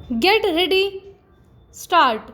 Get ready, start.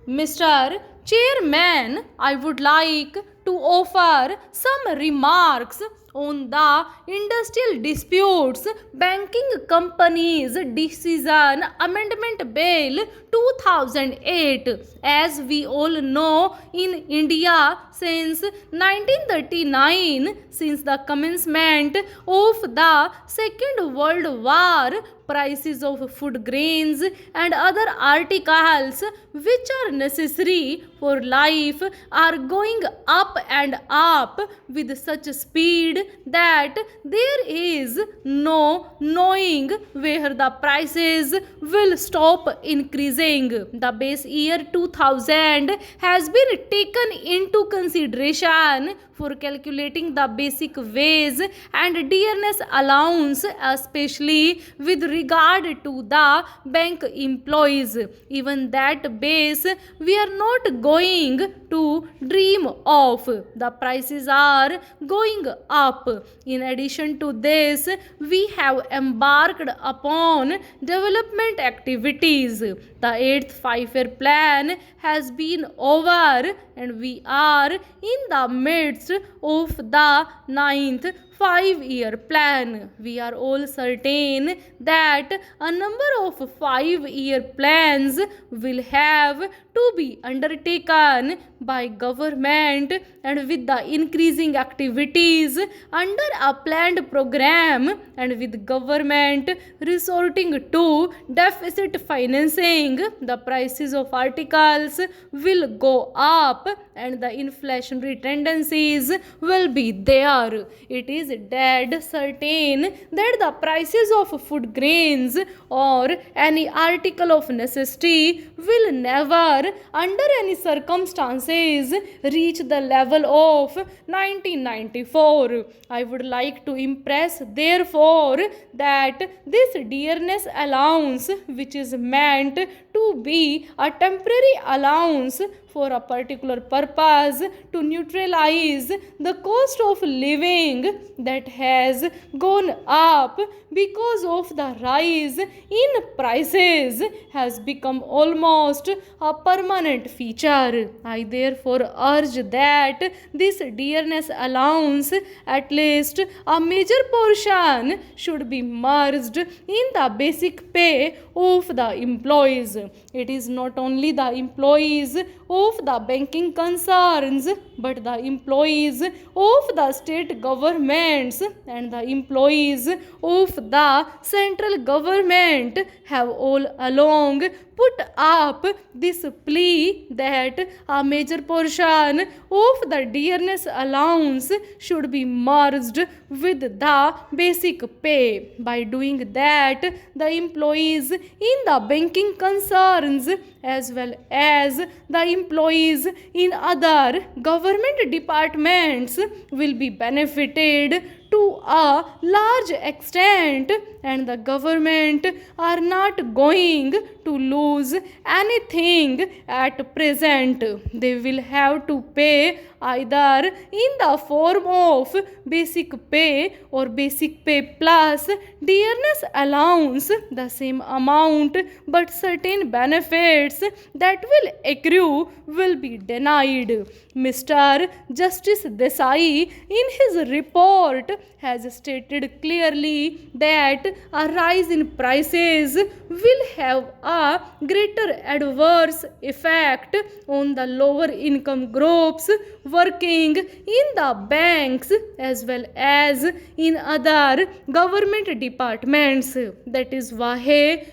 Mr. Chairman, I would like to offer some remarks on the Industrial Disputes Banking Companies Decision Amendment Bill 2008. As we all know, in India since 1939, since the commencement of the Second World War, prices of food grains and other articles which are necessary for life are going up and up with such speed that there is no knowing where the prices will stop increasing. The base year 2000 has been taken into consideration for calculating the basic wage and dearness allowance, especially with regard to the bank employees. Even that base we are not going to dream of. The prices are going up. In addition to this, we have embarked upon development activities. The 8th 5-year plan has been over and we are in the midst of the 9th 5-year plan. We are all certain that a number of 5-year plans will have to be undertaken by government, and with the increasing activities under a planned program and with government resorting to deficit financing, the prices of articles will go up and the inflationary tendencies will be there. It is dead certain that the prices of food grains or any article of necessity will never under any circumstances reach the level of 1994. I would like to impress therefore that this dearness allowance, which is meant to be a temporary allowance for a particular purpose to neutralize the cost of living that has gone up because of the rise in prices, has become almost a permanent feature. I therefore urge that this dearness allowance, at least a major portion, should be merged in the basic pay of the employees. It is not only the employees of the banking concerns but the employees of the state governments and the employees of the central government have all along put up this plea that a major portion of the dearness allowance should be merged with the basic pay. By doing that, the employees in the banking concerns as well as the employees in other government departments will be benefited to a large extent, and the government are not going to lose anything at present. They will have to pay either in the form of basic pay or basic pay plus dearness allowance the same amount, but certain benefits that will accrue will be denied. Mr. Justice Desai in his report has stated clearly that a rise in prices will have a greater adverse effect on the lower income groups working in the banks as well as in other government departments. That is why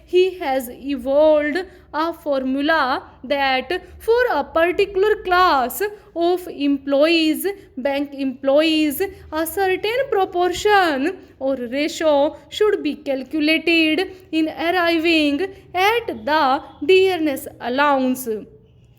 he has evolved a formula that for a particular class of employees, bank employees, a certain proportion or ratio should be calculated in arriving at the dearness allowance.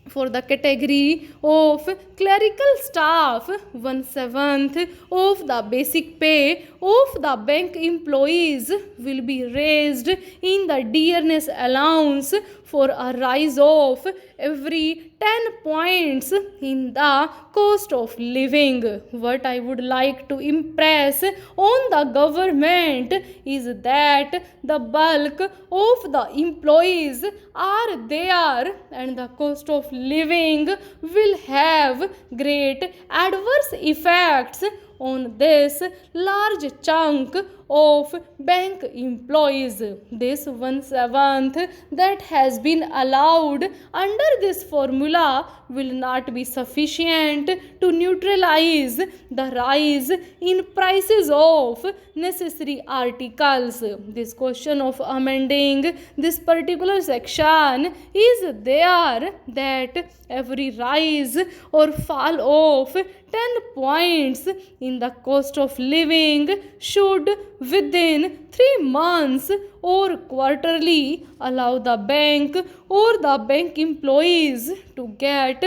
For the category of clerical staff, 1/7 of the basic pay of the bank employees will be raised in the dearness allowance for a rise of every 10 points in the cost of living. What I would like to impress on the government is that the bulk of the employees are there and the cost of living will have great adverse effects on this large chunk of bank employees. This 1/7 that has been allowed under this formula will not be sufficient to neutralize the rise in prices of necessary articles. This question of amending this particular section is there that every rise or fall of 10 points in the cost of living should within 3 months or quarterly allow the bank or the bank employees to get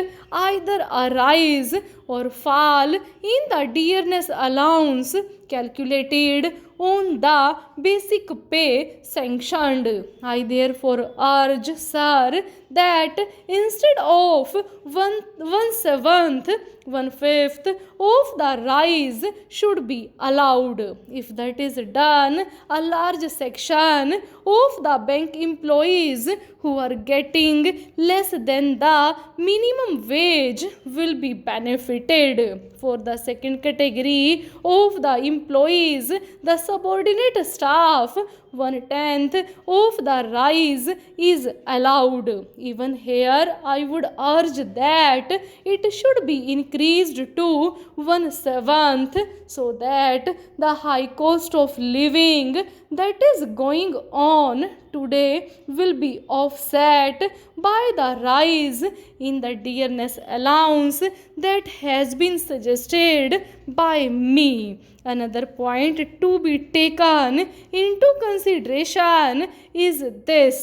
either a rise or fall in the dearness allowance calculated on the basic pay sanctioned. I therefore urge, sir, that instead of 1/7, 1/5 of the rise should be allowed. If that is done, a large section of the bank employees who are getting less than the minimum wage will be benefited. For the second category of the employees, the subordinate staff, 1/10 of the rise is allowed. Even here, I would urge that it should be increased to 1/7 so that the high cost of living that is going on today will be offset by the rise in the dearness allowance that has been suggested by me. Another point to be taken into consideration is this: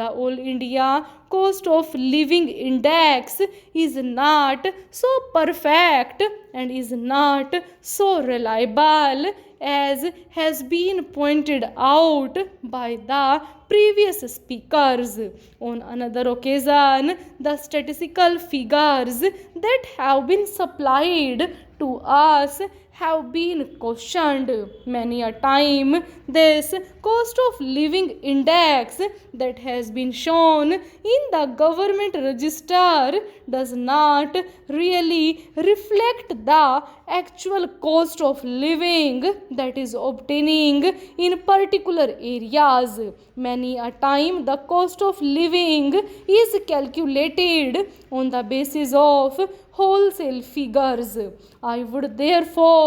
the All India Cost of Living Index is not so perfect and is not so reliable as has been pointed out by the previous speakers. On another occasion, the statistical figures that have been supplied to us have been questioned. Many a time, this cost of living index that has been shown in the government register does not really reflect the actual cost of living that is obtaining in particular areas. Many a time, the cost of living is calculated on the basis of wholesale figures. I would therefore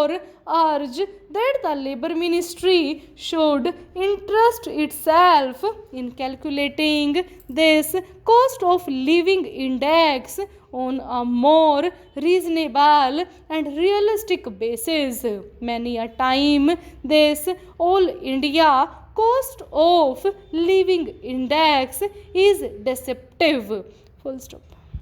urge that the Labour Ministry should interest itself in calculating this cost of living index on a more reasonable and realistic basis. Many a time, this All India Cost of Living Index is deceptive. Full stop.